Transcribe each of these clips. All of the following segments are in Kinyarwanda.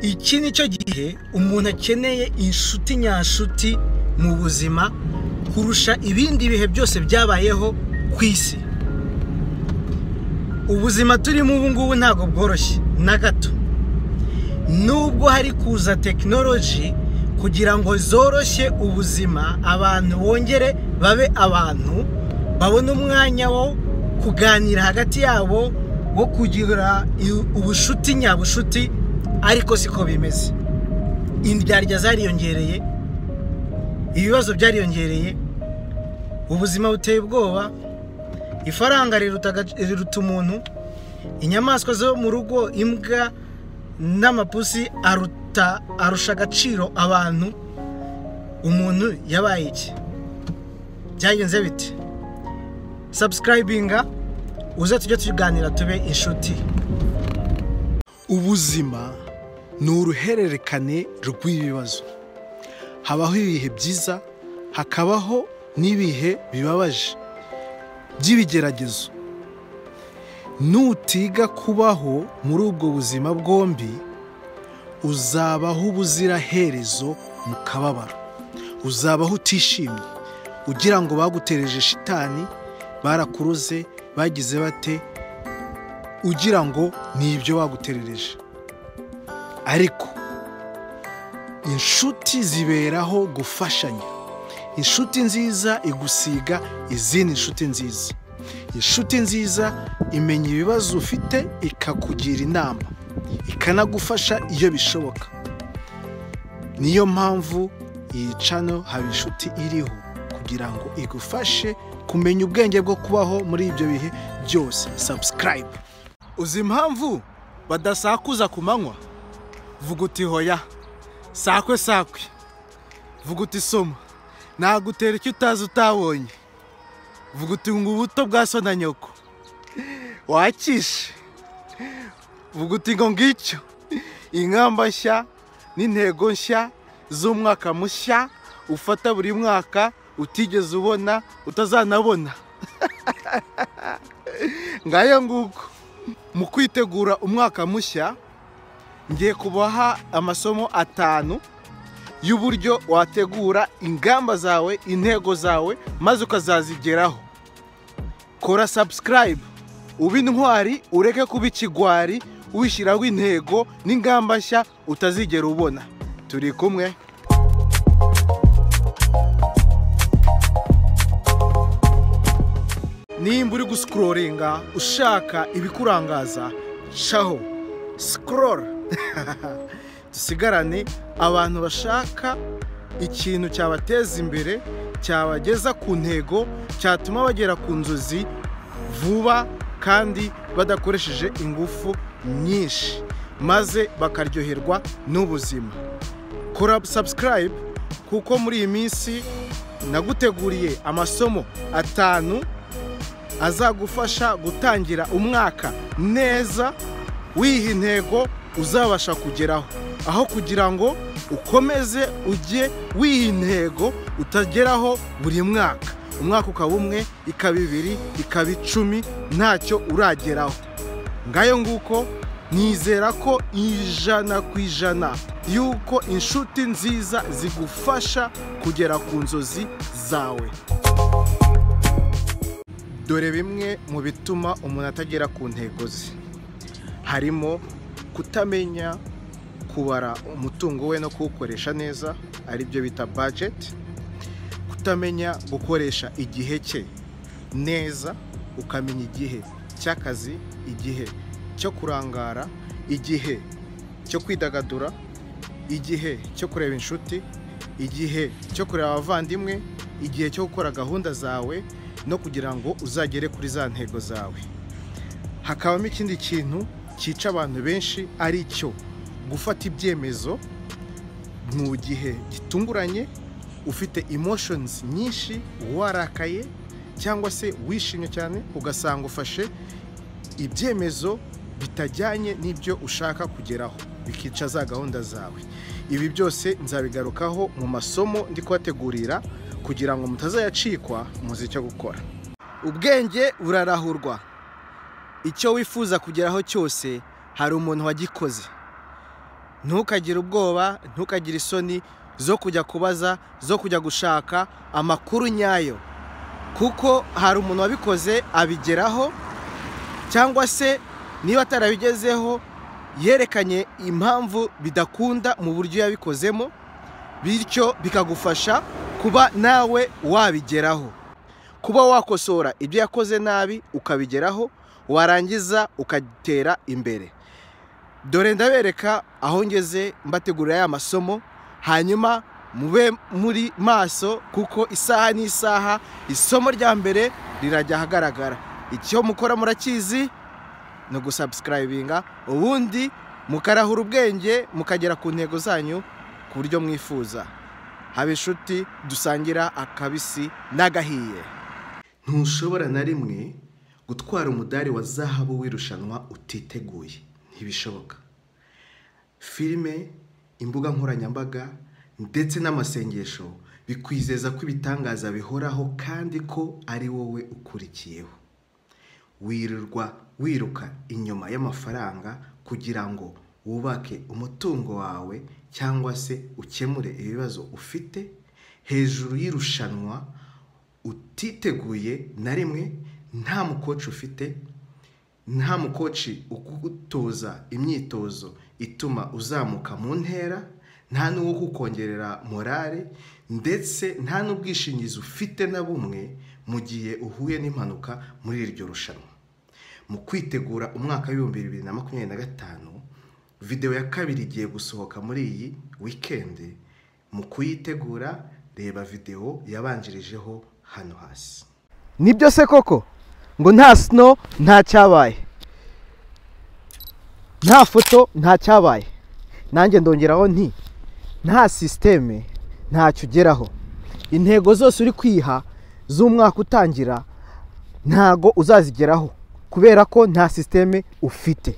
iki nicyo gihe umuntu akeneye inshuti nyashuti mu buzima kurusha ibindi bihe byose byabayeho ku isi. Ubuzima turimo ubu ngubu ntabwo bworoshye na gato, nubwo hari kuza tekinoloji kugira ngo zoroshye ubuzima, abantu bongere babe abantu, babone umwanya wo kuganira hagati yabo, wo kugira ubushuti nyabushuti, ariko siko bimeze. Indyarya zariyongereye, ibibazo byariyongereye, ubuzima buteye ubwoba, ifaranga riruta umuntu, inyamaswa zo mu rugo, imbwa n'amapusi arusha agaciro abantu. Umuntu yabaye iki? Byagenze bite? Subscribinga uze tujye tuganira tube inshuti. Ubuzima ni uruhererekane rw'ibibazo. Habaho ibihe byiza, hakabaho n'ibihe bibabaje by'ibigeragezo. Nutiga kubaho muri ubwo buzima bwombi, uzabaho ubuziraherezo mu kababaro, uzabaho utishimye, ugira ngo bagutereje shitani, barakuruze, bagize bate, ugira ngo ni ibyo baguterereje. Ariko inshuti ziberaho gufashanya. Inshuti nziza igusiga izindi inshuti nziza. Inshuti nziza imenya ibibazo ufite, ikakugira inama, ikanagufasha iyo bishoboka. Niyo mpamvu iyi channel haba inshuti iriho, kugira ngo igufashe kumenya ubwenge bwo kubaho muri ibyo bihe byose. Subscribe. Uzi impamvu badasakuza ku manywa? Vuga uti hoya, sakwe sakwe. Vuga uti soma, nagutera icyo utazi utabonye. Vuga uti ngo ubuto bwa so na nyoko wakishe. Vuga uti ngo ngicyo ingamba nshya n'intego nshya z'umwaka mushya ufata buri mwaka utigeze ubona, utazanabona. Ngayo nguko mu kwitegura umwaka mushya, ngiye kubaha amasomo 5 y'uburyo wategura ingamba zawe, intego zawe, maze ukazazigeraho. Kora subscribe, ube intwari, ureke kuba ikigwari, wishyiraho intego n'ingamba nshya utazigera ubona. Turi kumwe. Nimba uri guscrollinga ushaka ibikurangaza, shaho scroll. Dusigarane abantu bashaka ikintu cyabateza imbere, cyabageza ku ntego, cyatuma bagera ku nzozi vuba kandi badakoresheje ingufu nyinshi, maze bakaryoherwa n'ubuzima. Kora subscribe, kuko muri iyi minsi naguteguriye amasomo 5 azagufasha gutangira umwaka neza, wiha intego uzabasha kugeraho, aho kugira ngo ukomeze ujye wiha intego utageraho buri mwaka. Umwaka ukaba umwe, ikaba 2, ikaba 10, ntacyo urageraho. Ngayo nguko, nizera ko 100% yuko inshuti nziza zigufasha kugera ku nzozi zawe. Dore bimwe mu bituma umuntu atagera ku ntego ze. Harimo kutamenya kubara umutungo we no kuwukoresha neza, ari byo bita budget. Kutamenya gukoresha igihe cye neza, ukamenya igihe cy'akazi, igihe cyo kurangara, igihe cyo kwidagadura, igihe cyo kureba inshuti, igihe cyo kureba abavandimwe, igihe cyo gukora gahunda zawe no kugira ngo uzagere kuri za ntego zawe. Hakabamo ikindi kintu cyica abantu benshi, ari cyo gufata ibyemezo mu gihe gitunguranye, ufite emotions nyinshi, warakaye cyangwa se wishimye cyane, ugasanga ufashe ibyemezo bitajyanye n'ibyo ushaka kugeraho, bikica za gahunda zawe. Ibi byose nzabigarukaho mu masomo ndi kubategurira, kugira ngo mutazayacikwa muzi icyo gukora. Ubwenge burarahurwa. Icyo wifuza kugeraho cyose hari umuntu wagikoze. ntukagire ubwoba, ntukagire isoni zo kujya kubaza, zo kujya gushaka amakuru nyayo, kuko hari umuntu wabikoze abigeraho, cyangwa se niba atarabigezeho yerekanye impamvu bidakunda mu buryo yabikozemo, bityo bikagufasha kuba nawe wabigeraho, kuba wakosora ibyo yakoze nabi ukabigeraho, warangiza ukatera imbere. Dore ndabereka aho ngeze mbategurira ya masomo, hanyuma mube muri maso kuko isaha n'isaha isomo rya mbere rirajya ahagaragara. Icyo mukora murakizi, no gusubscribinga, ubundi mukarahura ubwenge mukagera ku ntego zanyu ku buryo mwifuza. Habe inshuti dusangira akabisi n'agahiye. Ntushobora na rimwe gutwara umudari wa zahabu w'irushanwa utiteguye, ntibishoboka. Filime, imbuga nkoranyambaga ndetse n'amasengesho bikwizeza ko ibitangaza bihoraho kandi ko ari wowe ukurikiyeho. Wirirwa wiruka inyuma y'amafaranga kugira ngo wubake umutungo wawe cyangwa se ukemure ibibazo ufite hejuru y'irushanwa utiteguye na rimwe, nta mukoci ufite, nta mukoci ukugutoza imyitozo ituma uzamuka mu ntera, nta n'uwo kukongerera morale, ndetse nta n'ubwishingizi ufite na bumwe mu gihe uhuye n'impanuka muri iryo rushanwa. Mu kwitegura umwaka w'ibihumbi 2025, video ya kabiri igiye gusohoka muri iyi weekend. Mu kuyitegura reba video yabanjirijeho hano hasi. Nibyo se koko ngo nta snow nta cyabaye, nta foto nta cyabaye, nanjye ndongeraho nti nta systeme ntacyo ugeraho. Intego zose uri kwiha z'umwaka utangira ntago uzazigeraho kubera ko nta systeme ufite.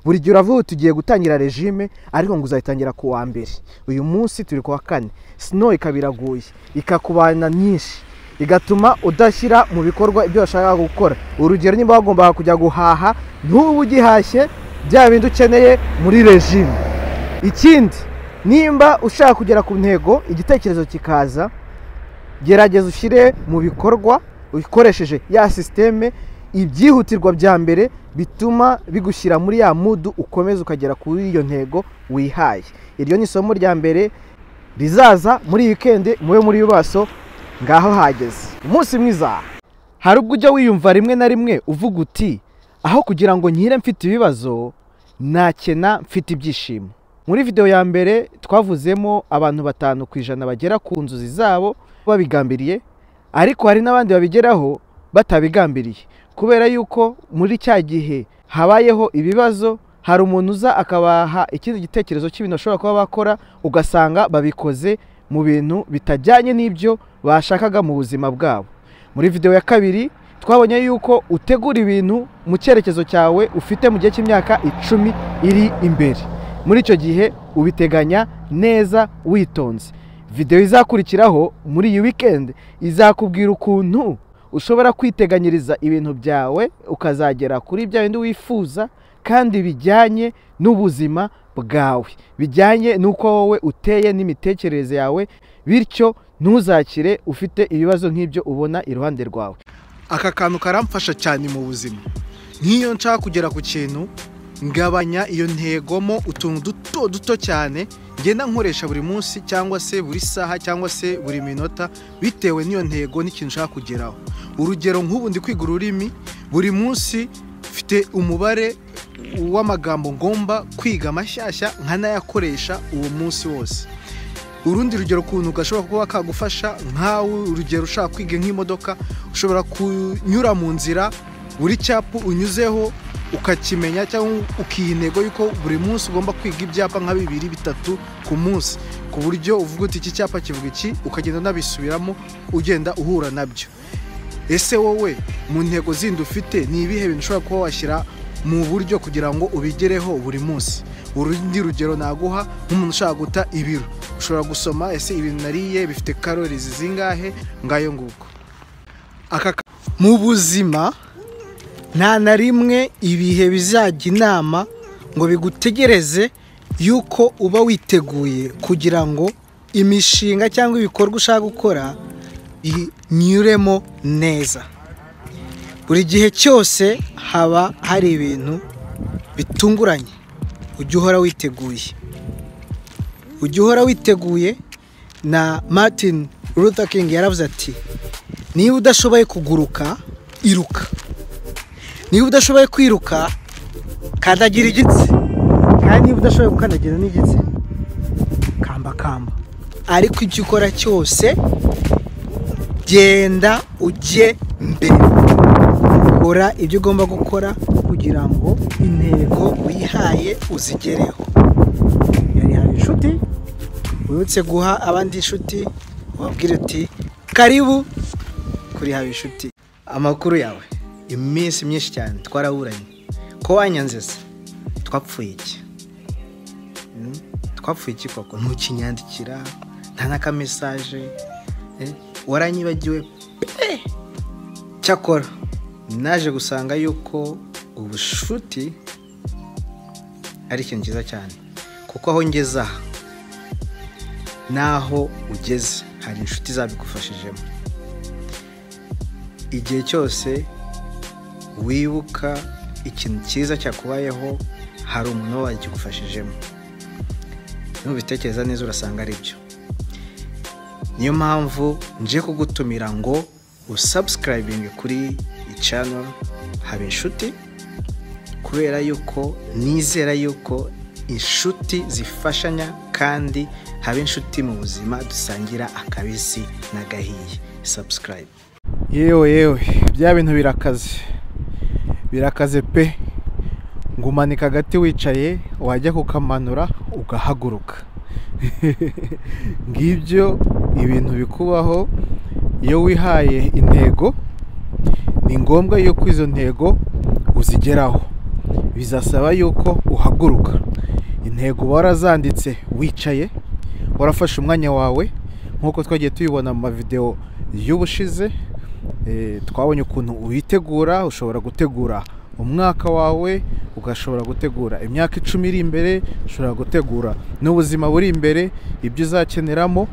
Buri gihe uravuga tugiye gutangira regime ariko ngo uzayitangira ku wa mbere. Uyu munsi turi ku wa 4, snow ikabiraguye ikakubana nyinshi, igatuma udashyira mu bikorwa ibyo washaka gukora. Urugero, niba wagombaga kujya guhaha ntubu ugihashye bya bindi ukeneye muri regime. Ikindi, nimba ushaka kugera ku ntego, igitekerezo kikaza, gerageza ushyire mu bikorwa ukoresheje ya systeme ibyihutirwa bya mbere bituma bigushyira muri ya mood ukomeza ukagera kuri iyo ntego wihaye. Iryo ni isomo rya mbere rizaza muri weekend, mube muri yubaso ngaho hageze. Umunsi mwiza. Hari ubwo ujya wiyumva rimwe na rimwe uvuga uti aho kugira ngo nkire mfite ibibazo nakena mfite ibyishimo. Muri video ya mbere twavuzemo abantu 5% bagera ku nzozi zabo babigambiriye, ariko hari n'abandi babigeraho batabigambiriye, kubera yuko muri cya gihe habayeho ibibazo hari umuntu uza akabaha ikindi gitekerezo cy'ibintu ashobora kuba bakora, ugasanga babikoze mu bintu bitajyanye n'ibyo bashakaga mu buzima bwabo. Muri video ya kabiri twabonye yuko utegura ibintu mu cyerekezo cyawe ufite mu gihe cy'imyaka 10 iri imbere. Muri icyo gihe ubiteganya neza witonze. Video izakurikiraho muri iyi weekend izakubwira ukuntu ushobora kwiteganyiriza ibintu byawe ukazagera kuri bya bindi wifuza kandi bijyanye n'ubuzima bwawe, bijyanye n'uko wowe uteye n'imitekerereze yawe, bityo ntuzakire ufite ibibazo nk'ibyo ubona iruhande rwawe. Aka kantu karamfasha cyane mu buzima. Nk'iyo nshaka kugera ku kintu, ngabanya iyo ntegomo utuntu duto cyane ngenda nkoresha buri munsi cyangwa se buri saha cyangwa se buri minota bitewe n'iyo ntego n'ikintu nshaka kugeraho. Urugero, nk'ubu ndi kwiga ururimi, buri munsi mfite umubare w'amagambo ngomba kwiga mashyashya nkanayakoresha uwo munsi wose. Urundi rugero kuntu gashobora kuba kagufasha, nkawe urugero ushaka kwiga nk'imodoka, ushobora kunyura mu nzira, buri cyapa unyuzeho ukakimenya cyangwa ukiyinego yuko buri munsi ugomba kwiga ibyapa nka 2-3 ku munsi, ku buryo uvuga uti iki cyapa kivuga iki, ukagenda nabisubiramo ugenda uhura nabyo. Ese wowe mu ntego zindi ufite ni ibihe bintu ushobora kuba washyira mu buryo kugira ngo ubigereho buri munsi? Urundi rugero naguha, nk'umuntu ushaka guta ibiro, ushobora gusoma ese ibintu nariye bifite calories zingahe, ngayo nguko. Mu buzima nta na rimwe ibihe bizajya inama ngo bigutegereze yuko uba witeguye kugira ngo imishinga cyangwa ibikorwa ushaka gukora inyuremo neza. Buri gihe cyose haba hari ibintu bitunguranye, ujye uhora witeguye. Na Martin Luther King yaravuze ati, niba udashoboye kuguruka iruka, niba udashoboye kwiruka kandagira igitsi, kandi niba udashoboye gukandagira n'igitsi kamba. Ariko icyo ukora cyose genda ujye mbere, kora ibyo ugomba gukora kugira ngo intego wihaye uzigereho. Yari hari inshuti, wibutse guha abandi inshuti, wabwire uti karibu kuri Haba Inshuti. Amakuru yawe, iminsi myinshi cyane twaraburanye, ko wanyanzeze, twapfuye iki koko? Ntukinyandikira, nta n'aka message, waranyibagiwe pe. Cyakora naje gusanga yuko ubushuti ari ikintu cyiza cyane, kuko aho ngeze aha naho ugeze hari inshuti zabigufashijemo. Igihe cyose wibuka ikintu cyiza cyakubayeho, hari umuntu wagigufashijemo. Nubitekereza neza urasanga ari byo. Niyo mpamvu nje kugutumira ngo usubscribing kuri channel Haba Inshuti, kubera yuko nizera yuko inshuti zifashanya kandi Haba Inshuti mu buzima dusangira akabisi n'agahiye. Subscribe. Yewe bya bintu birakaze pe. Ngumanika agati wicaye, wajya kukamanura ugahaguruka. Ngibyo ibintu bikubaho iyo wihaye intego. Ni ngombwa yuko izo ntego uzigeraho, bizasaba yuko uhaguruka. Intego warazanditse wicaye, warafashe umwanya wawe, nkuko twagiye tubibona mu mavideo y'ubushize. Twabonye ukuntu uyitegura. Ushobora gutegura umwaka wawe, ugashobora gutegura imyaka 10 iri imbere, ushobora gutegura n'ubuzima buri imbere, ibyo uzakeneramo.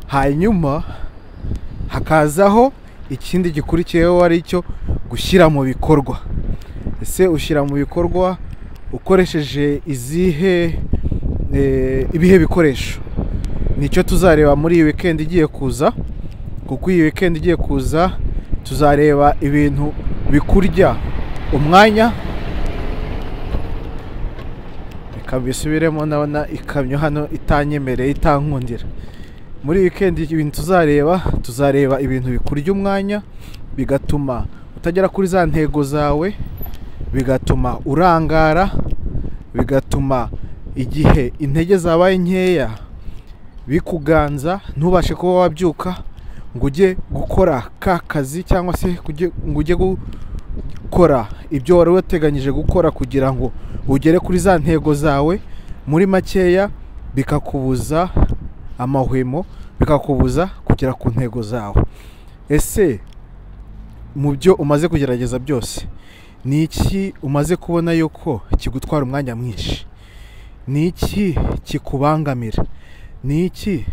Hanyuma hakazaho ikindi gikurikiyeho, ari cyo gushyira mu bikorwa. Ese ushyira mu bikorwa ukoresheje ibihe bikoresho? Nicyo tuzareba muri iyi weekend igiye kuza, kuko iyi weekend igiye kuza tuzareba ibintu bikurya umwanya. Ikabisubiremo, nabona ikamyo hano itanyemereye, itankundira. Muri weekend ibintu tuzareba ibintu bikurya umwanya, bigatuma utagera kuri za ntego zawe, bigatuma urangara, bigatuma igihe intege zabaye nkeya bikuganza, ntubashe kuba wabyuka ngo ujye gukora ka kazi, cyangwa se ngo ujye gukora ibyo wari wateganyije gukora kugira ngo ugere kuri za ntego zawe. Muri makeya bikakubuza amahwemo, bikakubuza kugera ku ntego zawe. Ese mu byo umaze kugerageza byose, ni iki umaze kubona yuko kigutwara umwanya mwinshi? Ni iki kikubangamira? Ni iki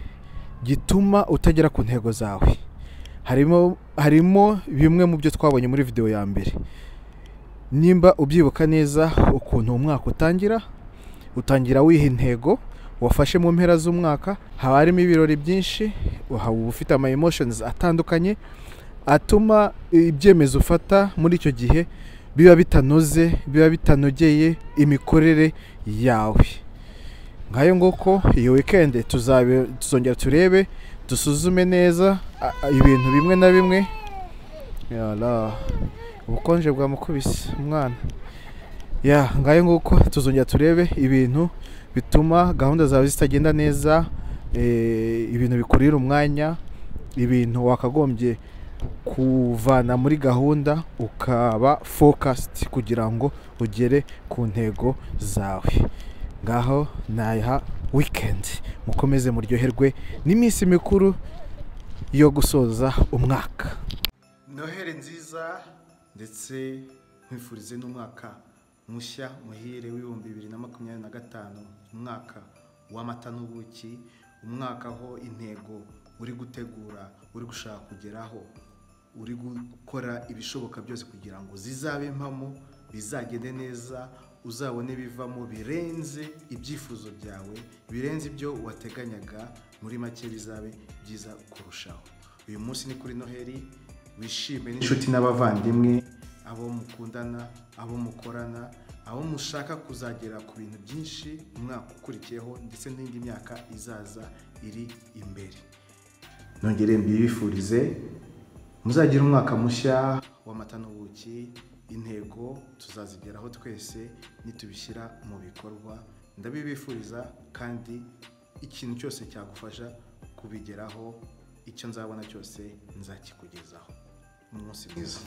gituma utagera ku ntego zawe? Harimo bimwe mu byo twabonye muri video ya mbere. Nimba ubyibuka neza ukuntu umwaka utangira wiha intego wafashe mu mpera z'umwaka, haba harimo ibirori byinshi, uba ufite ama emotions atandukanye atuma ibyemezo ufata muri icyo gihe biba bitanoze, biba bitanogeye imikorere yawe. Ngayo nguko iyo weekend tuzongera turebe, dusuzume neza ibintu bimwe na bimwe. Yala, ubukonje bwamukubise umwana. Ngayo nguko tuzongera turebe ibintu bituma gahunda zawe zitagenda neza, ibintu bikurira umwanya, ibintu wakagombye kuvana muri gahunda ukaba focused kugira ngo ugere ku ntego zawe. Ngaho naha weekend mukomeze muryoherwe n'iminsi mikuru yo gusoza umwaka. Noheri nziza, ndetse nkwifurize n'umwaka mushya muhire w'ibihumbi 2025, umwaka w'amata n'ubuki, umwaka aho intego uri gutegura, uri gushaka kugeraho, uri gukora ibishoboka byose kugira ngo zizabe impamo, bizagende neza, uzabone bivamo birenze ibyifuzo byawe, birenze ibyo wateganyaga, muri make bizabe byiza kurushaho. Uyu munsi ni kuri Noheli, wishime n'inshuti n'abavandimwe, abo mukundana, abo mukorana, abo mushaka kuzagera ku bintu byinshi umwaka ukurikiyeho ndetse n'indi myaka izaza iri imbere. Nongere mbibifurize muzagira umwaka mushya w'amata n'ubuki. Intego tuzazigeraho twese nitubishyira mu bikorwa. Ndabibifuriza, kandi ikintu cyose cyagufasha kubigeraho, icyo nzabona cyose nzakikugezaho. Umunsi mwiza.